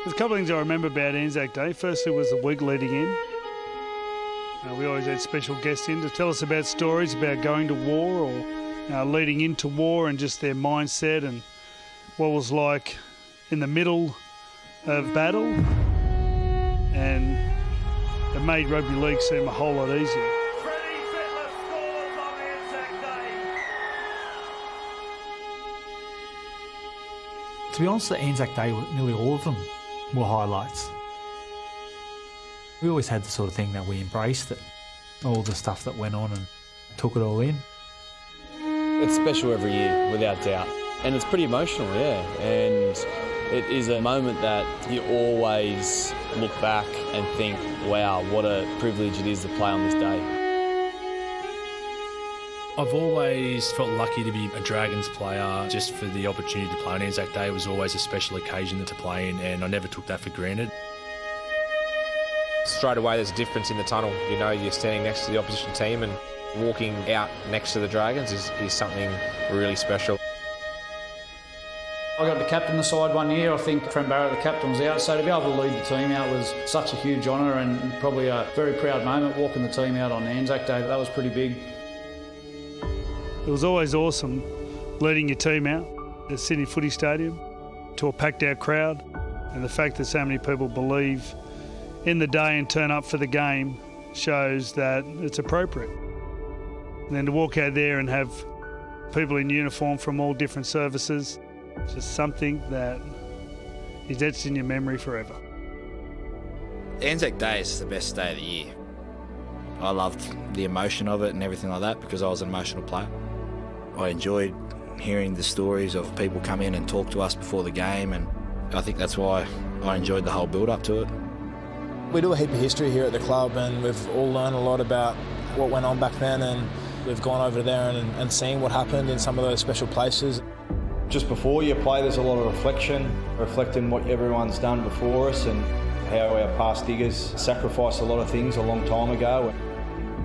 There's a couple of things I remember about Anzac Day. Firstly was the week leading in. We always had special guests in to tell us about stories about going to war or leading into war and just their mindset and what was like in the middle of battle. And it made rugby league seem a whole lot easier. To be honest, the Anzac Day, nearly all of them were highlights. We always had the sort of thing that we embraced it, all the stuff that went on and took it all in. It's special every year, without doubt. And it's pretty emotional, yeah. And it is a moment that you always look back and think, wow, what a privilege it is to play on this day. I've always felt lucky to be a Dragons player. Just for the opportunity to play on Anzac Day was always a special occasion to play in, and I never took that for granted. Straight away there's a difference in the tunnel. You know, you're standing next to the opposition team and walking out next to the Dragons is something really special. I got to captain the side one year. I think Trent Barrett, the captain, was out, so to be able to lead the team out was such a huge honour and probably a very proud moment, walking the team out on Anzac Day. That was pretty big. It was always awesome leading your team out at Sydney Footy Stadium to a packed out crowd, and the fact that so many people believe in the day and turn up for the game shows that it's appropriate. And then to walk out there and have people in uniform from all different services, it's just something that is etched in your memory forever. Anzac Day is the best day of the year. I loved the emotion of it and everything like that because I was an emotional player. I enjoyed hearing the stories of people come in and talk to us before the game, and I think that's why I enjoyed the whole build-up to it. We do a heap of history here at the club, and we've all learned a lot about what went on back then, and we've gone over there and seen what happened in some of those special places. Just before you play, there's a lot of reflecting what everyone's done before us and how our past diggers sacrificed a lot of things a long time ago.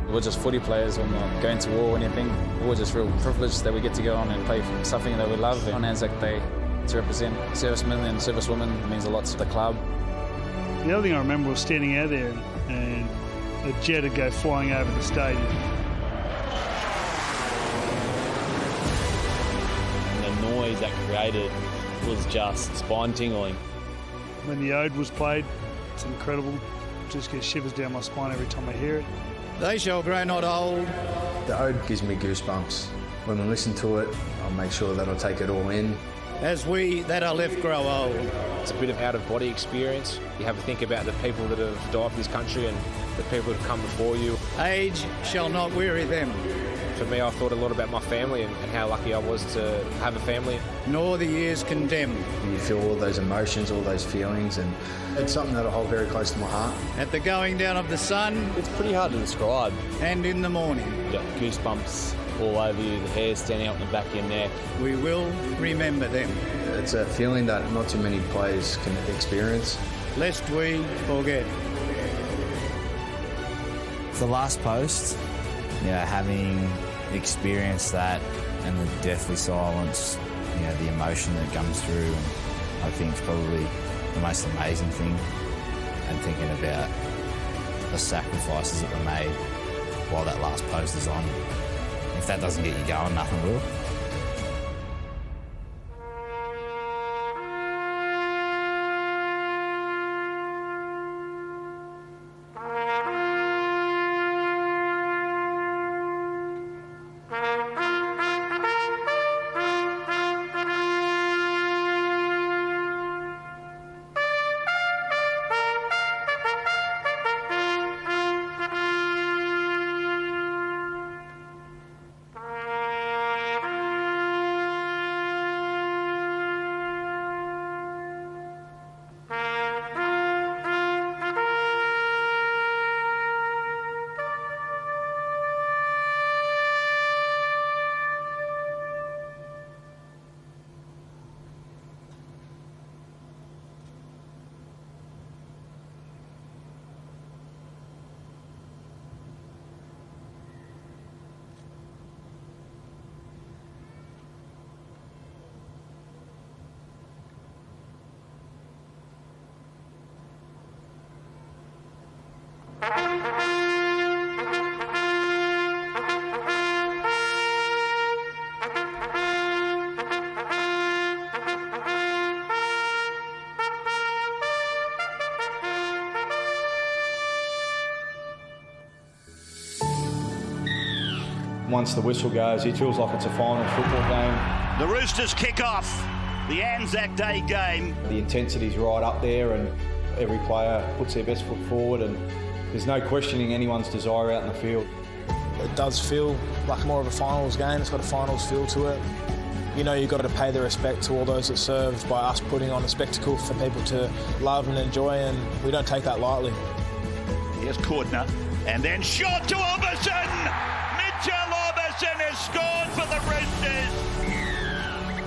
We're just footy players. We're not going to war or anything. We're just real privileged that we get to go on and play for something that we love on Anzac Day. To represent servicemen and servicewomen means a lot to the club. The other thing I remember was standing out there and a jet would go flying over the stadium. And the noise that created was just spine-tingling. When the ode was played, it's incredible. Just get shivers down my spine every time I hear it. They shall grow not old. The ode gives me goosebumps. When I listen to it, I'll make sure that I take it all in. As we that are left grow old. It's a bit of out-of-body experience. You have to think about the people that have died for this country and the people that have come before you. Age shall not weary them. For me, I thought a lot about my family and how lucky I was to have a family. Nor the years condemn. You feel all those emotions, all those feelings, and it's something that I hold very close to my heart. At the going down of the sun. It's pretty hard to describe. And in the morning. You got goosebumps all over you, the hair standing up the back of your neck. We will remember them. It's a feeling that not too many players can experience. Lest we forget. The last post, having experienced that and the deathly silence, the emotion that comes through, and I think it's probably the most amazing thing, and thinking about the sacrifices that were made while that last post is on. If that doesn't get you going, nothing will. Once the whistle goes, it feels like it's a final football game. The Roosters kick off the ANZAC Day game. The intensity's right up there and every player puts their best foot forward and there's no questioning anyone's desire out in the field. It does feel like more of a finals game. It's got a finals feel to it. You know you've got to pay the respect to all those that served by us putting on a spectacle for people to love and enjoy, and we don't take that lightly. Here's Cordner, and then shot to Orbison! Mitchell Orbison has scored for the Roosters!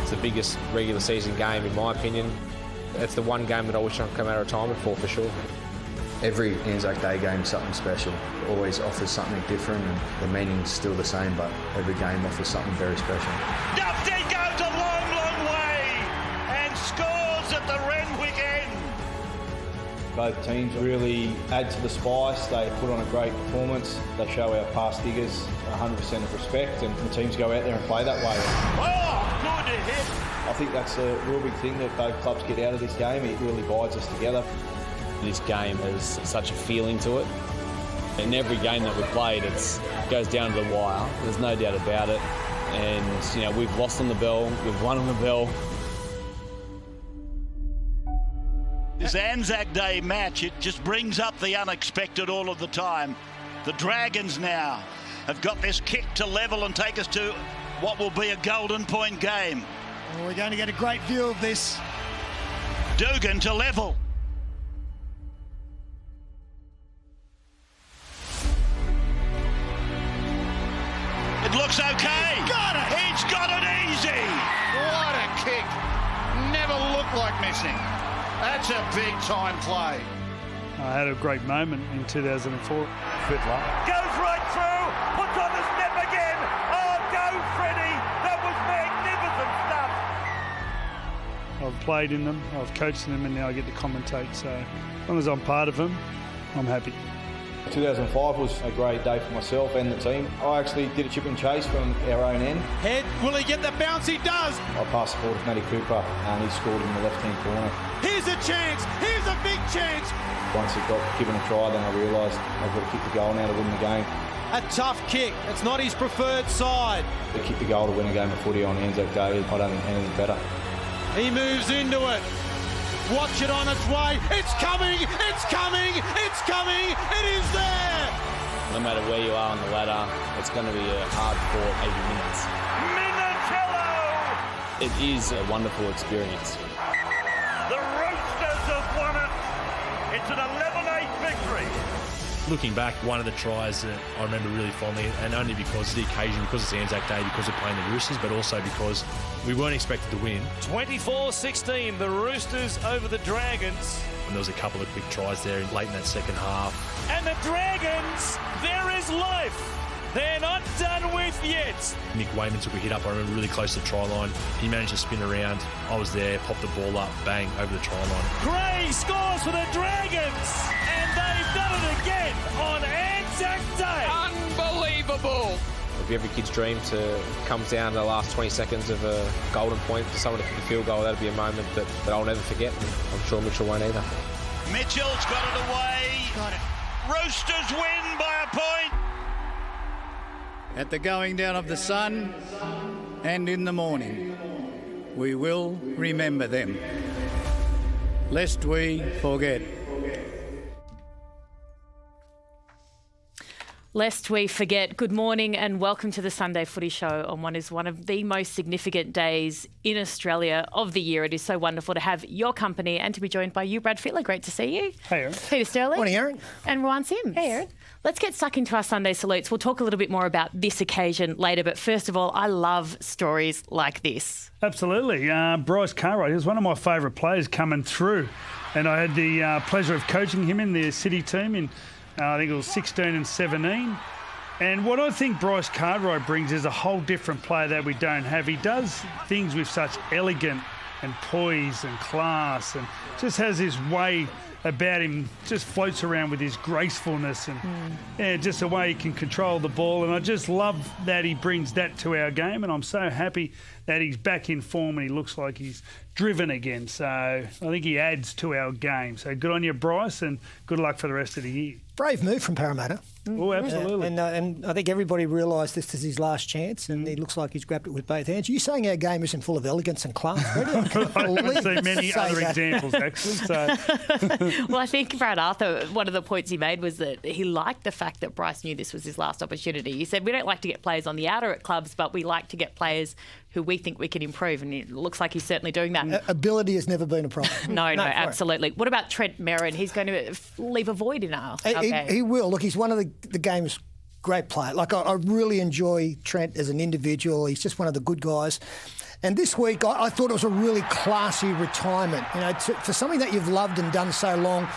It's the biggest regular season game in my opinion. It's the one game that I wish I'd come out of retirement for sure. Every ANZAC Day game is something special. It always offers something different and the meaning's still the same, but every game offers something very special. Dufty goes a long, long way and scores at the Renwick end. Both teams really add to the spice. They put on a great performance. They show our past diggers 100% of respect, and the teams go out there and play that way. Oh, good hit. I think that's a real big thing that both clubs get out of this game. It really binds us together. This game has such a feeling to it. In every game that we've played, it goes down to the wire. There's no doubt about it. And, you know, we've lost on the bell, we've won on the bell. This ANZAC Day match, it just brings up the unexpected all of the time. The Dragons now have got this kick to level and take us to what will be a golden point game. Well, we're going to get a great view of this. Dugan to level. It looks okay. Got it! He's got it easy. What a kick. Never looked like missing. That's a big time play. I had a great moment in 2004. Fittler goes right through, puts on the step again. Oh, go Freddie. That was magnificent stuff. I've played in them, I've coached in them, and now I get to commentate. So as long as I'm part of them, I'm happy. 2005 was a great day for myself and the team. I actually did a chip and chase from our own end. Head, will he get the bounce? He does. I passed the ball to Matty Cooper and he scored in the left-hand corner. Here's a chance. Here's a big chance. Once it got given a try, then I realised I've got to kick the goal now to win the game. A tough kick. It's not his preferred side. To kick the goal to win a game of footy on ANZAC Day, I don't think anything better. He moves into it. Watch it on its way. It's coming. It's coming. It's coming. It is there. No matter where you are on the ladder, it's going to be a hard-fought 80 minutes. Minatello! It is a wonderful experience. The Roosters have won it. It's an 11-8 victory. Looking back, one of the tries that I remember really fondly, and only because of the occasion, because it's ANZAC Day, because we're playing the Roosters, but also because we weren't expected to win. 24-16, the Roosters over the Dragons. And there was a couple of quick tries there late in that second half. And the Dragons, there is life. They're not done with yet. Nick Wayman took a hit up, I remember, really close to the try line. He managed to spin around. I was there, popped the ball up, bang, over the try line. Gray scores for the Dragons, and they've done it again on ANZAC Day. Unbelievable! It'll be every kid's dream to come down to the last 20 seconds of a golden point for someone to kick a field goal. That'll be a moment that I'll never forget, and I'm sure Mitchell won't either. Mitchell's got it away. Got it. Roosters win by a point. At the going down of the sun and in the morning, we will remember them, lest we forget. Lest we forget, good morning and welcome to the Sunday Footy Show on one of the most significant days in Australia of the year. It is so wonderful to have your company and to be joined by you, Brad Fittler. Great to see you. Hey, Aaron. Peter Sterling. Morning, Aaron. And Rowan Sims. Hey, Aaron. Let's get stuck into our Sunday salutes. We'll talk a little bit more about this occasion later, but first of all, I love stories like this. Absolutely. Bryce Cartwright, he was one of my favourite players coming through, and I had the pleasure of coaching him in the City team in I think it was 16 and 17. And what I think Bryce Cartwright brings is a whole different player that we don't have. He does things with such elegance and poise and class, and just has his way about him just floats around with his gracefulness and just the way he can control the ball. And I just love that he brings that to our game, and I'm so happy that he's back in form and he looks like he's driven again. So I think he adds to our game. So good on you, Bryce, and good luck for the rest of the year. Brave move from Parramatta. Oh, absolutely. And I think everybody realised this is his last chance, and he looks like he's grabbed it with both hands. Are you saying our game isn't full of elegance and class? I haven't seen many other examples, actually. So. Well, I think Brad Arthur, one of the points he made was that he liked the fact that Bryce knew this was his last opportunity. He said, we don't like to get players on the outer at clubs, but we like to get players who we think we can improve, and it looks like he's certainly doing that. Ability has never been a problem. No, absolutely. What about Trent Merrin? He's going to leave a void in our game. He will. Look, he's one of the game's great player. Like, I really enjoy Trent as an individual. He's just one of the good guys. And this week, I thought it was a really classy retirement. You know, for something that you've loved and done so long,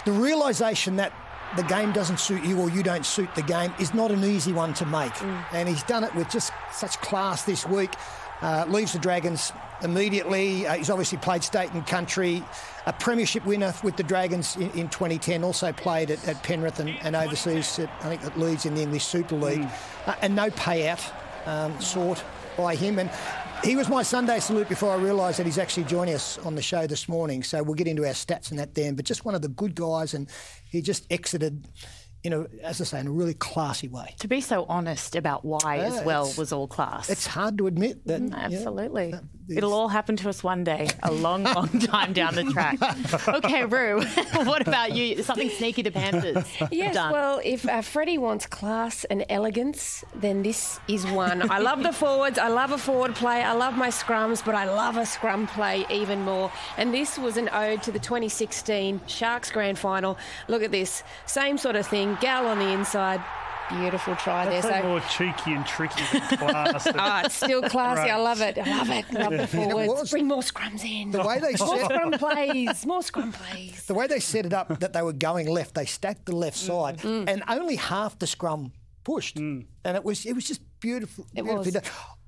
the realisation that the game doesn't suit you or you don't suit the game is not an easy one to make. And he's done it with just such class this week. Leaves the Dragons immediately. He's obviously played state and country. A premiership winner with the Dragons in 2010. Also played at Penrith and overseas, I think at Leeds in the English Super League. And no payout sought by him. And he was my Sunday salute before I realised that he's actually joining us on the show this morning. So we'll get into our stats and that then. But just one of the good guys, and he just exited, you know, as I say, in a really classy way. To be so honest about why as well was all class. It's hard to admit that. Absolutely. It'll all happen to us one day, a long, long time down the track. Okay, Roo, what about you? Something sneaky to Panthers. Yes, well, if Freddie wants class and elegance, then this is one. I love the forwards. I love a forward play. I love my scrums, but I love a scrum play even more. And this was an ode to the 2016 Sharks Grand Final. Look at this. Same sort of thing. Gal on the inside. Beautiful try there. So more cheeky and tricky than class. It's still classy. Right. I love it. Love the forwards. Bring more scrums in. The way they more scrum plays. The way they set it up that they were going left, they stacked the left side, and only half the scrum pushed, and it was just beautiful. It was.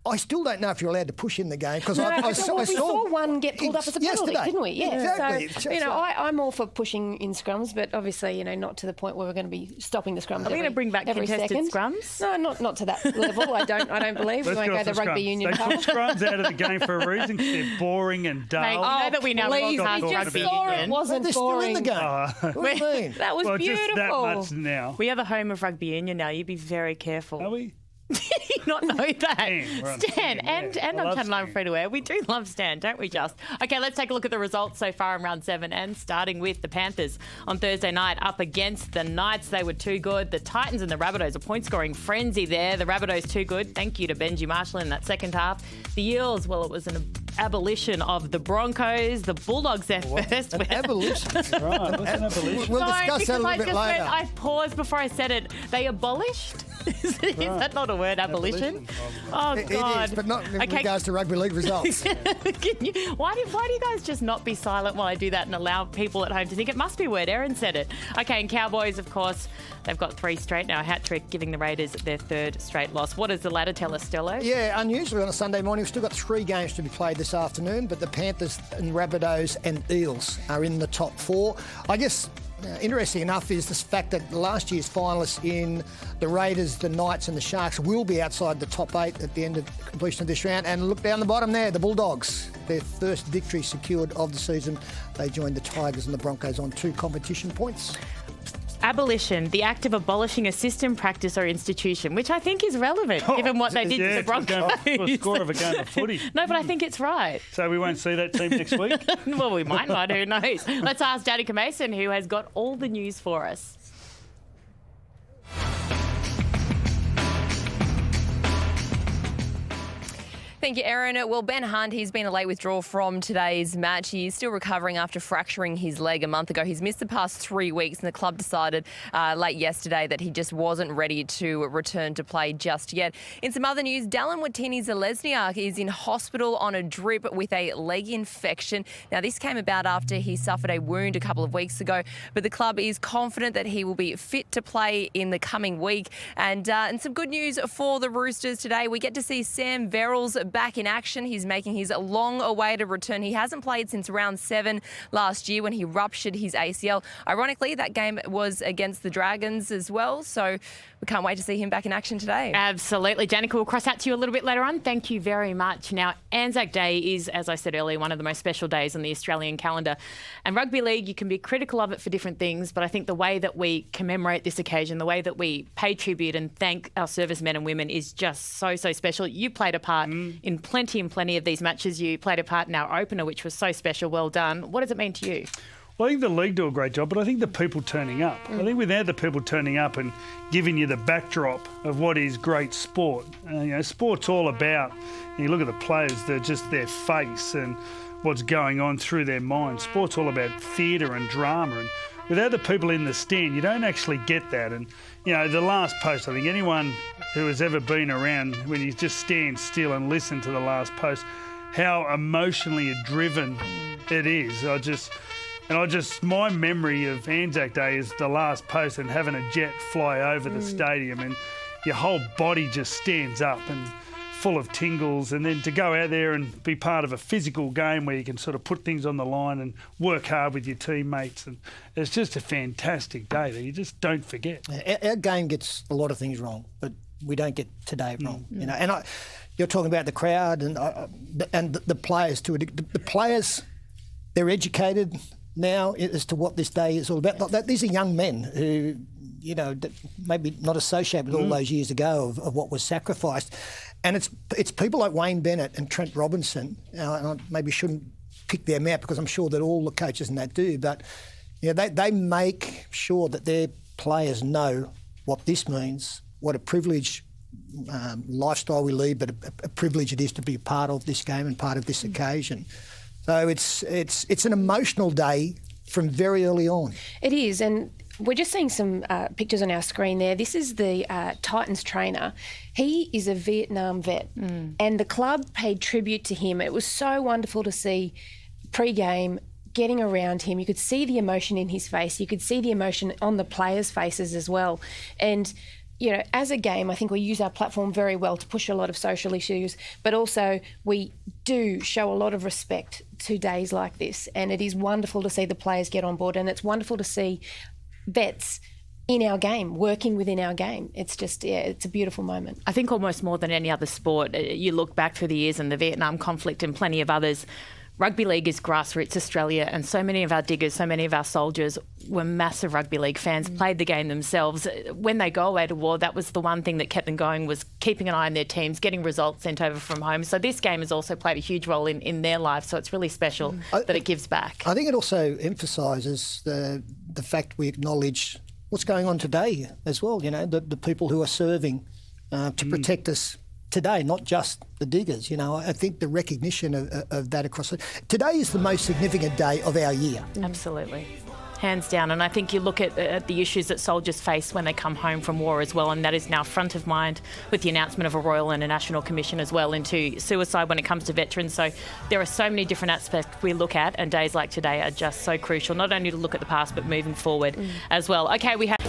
I still don't know if you're allowed to push in the game because I saw one get pulled up as a penalty, didn't we? Yeah, exactly. So I'm all for pushing in scrums, but obviously, not to the point where we're going to be stopping the scrums. Are we going to bring back contested scrums? No, not to that level. I don't believe we won't go the rugby union. They put scrums out of the game for a reason. They're boring and dull. Mate, you know that we now rugby union. It wasn't boring. They're still in the game. What do you mean? That was beautiful. Just that much now. We are the home of rugby union now. You'd be very careful. Are we? Did you not know that? Stan, and on Channel 9 Free to Air. We do love Stan, don't we, Just? Okay, let's take a look at the results so far in round 7, and starting with the Panthers on Thursday night up against the Knights. They were too good. The Titans and the Rabbitohs, a point-scoring frenzy there. The Rabbitohs too good. Thank you to Benji Marshall in that second half. The Eels, well, it was an abolition of the Broncos. The Bulldogs there first. An abolition? Right, what's an abolition? We'll discuss that a little bit later. I paused before I said it. They abolished? Is that not a word, abolition? Oh, God. It is, but not in regards to rugby league results. Why do you guys just not be silent while I do that and allow people at home to think it must be a word? Aaron said it. Okay, and Cowboys, of course, they've got 3 straight now. A hat-trick, giving the Raiders their 3rd straight loss. What does the ladder tell us, Stello? Yeah, unusually on a Sunday morning, we've still got 3 games to be played this afternoon, but the Panthers and Rabbitohs and Eels are in the top 4. I guess... interesting enough is the fact that last year's finalists in the Raiders, the Knights and the Sharks will be outside the top 8 at the end of completion of this round. And look down the bottom there, the Bulldogs, their first victory secured of the season. They joined the Tigers and the Broncos on 2 competition points. Abolition, the act of abolishing a system, practice or institution, which I think is relevant given what they did to the Broncos. The score of a game of footy. No, but I think it's right. So we won't see that team next week? Well, we might not, who knows. Let's ask Danica Mason, who has got all the news for us. Thank you, Erin. Well, Ben Hunt, he's been a late withdrawal from today's match. He is still recovering after fracturing his leg a month ago. He's missed the past 3 weeks, and the club decided late yesterday that he just wasn't ready to return to play just yet. In some other news, Dallin Watene-Zelezniak is in hospital on a drip with a leg infection. Now, this came about after he suffered a wound a couple of weeks ago, but the club is confident that he will be fit to play in the coming week. And some good news for the Roosters today. We get to see Sam Verrills back in action. He's making his long-awaited return. He hasn't played since round 7 last year when he ruptured his ACL. Ironically, that game was against the Dragons as well, so we can't wait to see him back in action today. Absolutely. Danica, we'll cross out to you a little bit later on. Thank you very much. Now, ANZAC Day is, as I said earlier, one of the most special days on the Australian calendar. And rugby league, you can be critical of it for different things, but I think the way that we commemorate this occasion, the way that we pay tribute and thank our servicemen and women is just so special. You played a part in plenty of these matches. You played a part in our opener, which was so special. Well done. What does it mean to you? Well, I think the league do a great job, but I think the people turning up. I think without the people turning up and giving you the backdrop of what is great sport, sport's all about, you look at the players, they're just their face and what's going on through their mind. Sport's all about theatre and drama, and without the people in the stand, you don't actually get that. And, the last post, I think anyone who has ever been around, when you just stand still and listen to the last post, how emotionally driven it is. My memory of ANZAC Day is the last post and having a jet fly over the stadium, and your whole body just stands up and full of tingles, and then to go out there and be part of a physical game where you can sort of put things on the line and work hard with your teammates, and it's just a fantastic day that you just don't forget. Our game gets a lot of things wrong, but we don't get today wrong. You're talking about the crowd and the players too. The players, they're educated now as to what this day is all about. These are young men who, maybe not associated with all those years ago of what was sacrificed. And it's people like Wayne Bennett and Trent Robinson, and I maybe shouldn't pick them out because I'm sure that all the coaches and that do, but they make sure that their players know what this means, what a privilege lifestyle we lead, but a privilege it is to be part of this game and part of this occasion. So it's an emotional day from very early on. It is, and we're just seeing some pictures on our screen there. This is the Titans trainer. He is a Vietnam vet, and the club paid tribute to him. It was so wonderful to see pre-game getting around him. You could see the emotion in his face. You could see the emotion on the players' faces as well. And as a game, I think we use our platform very well to push a lot of social issues, but also we do show a lot of respect to days like this. And it is wonderful to see the players get on board, and it's wonderful to see vets in our game, working within our game. It's just, it's a beautiful moment. I think almost more than any other sport, you look back through the years and the Vietnam conflict and plenty of others, rugby league is grassroots Australia, and so many of our diggers, so many of our soldiers were massive rugby league fans, played the game themselves. When they go away to war, that was the one thing that kept them going, was keeping an eye on their teams, getting results sent over from home. So this game has also played a huge role in their lives, so it's really special that it gives back. I think it also emphasises the fact we acknowledge what's going on today as well, the people who are serving to protect us today, not just the diggers. I think the recognition of that across today is the most significant day of our year. Absolutely. Hands down. And I think you look at the issues that soldiers face when they come home from war as well, and that is now front of mind with the announcement of a Royal and a National Commission as well into suicide when it comes to veterans. So there are so many different aspects we look at, and days like today are just so crucial, not only to look at the past but moving forward as well. Okay, we have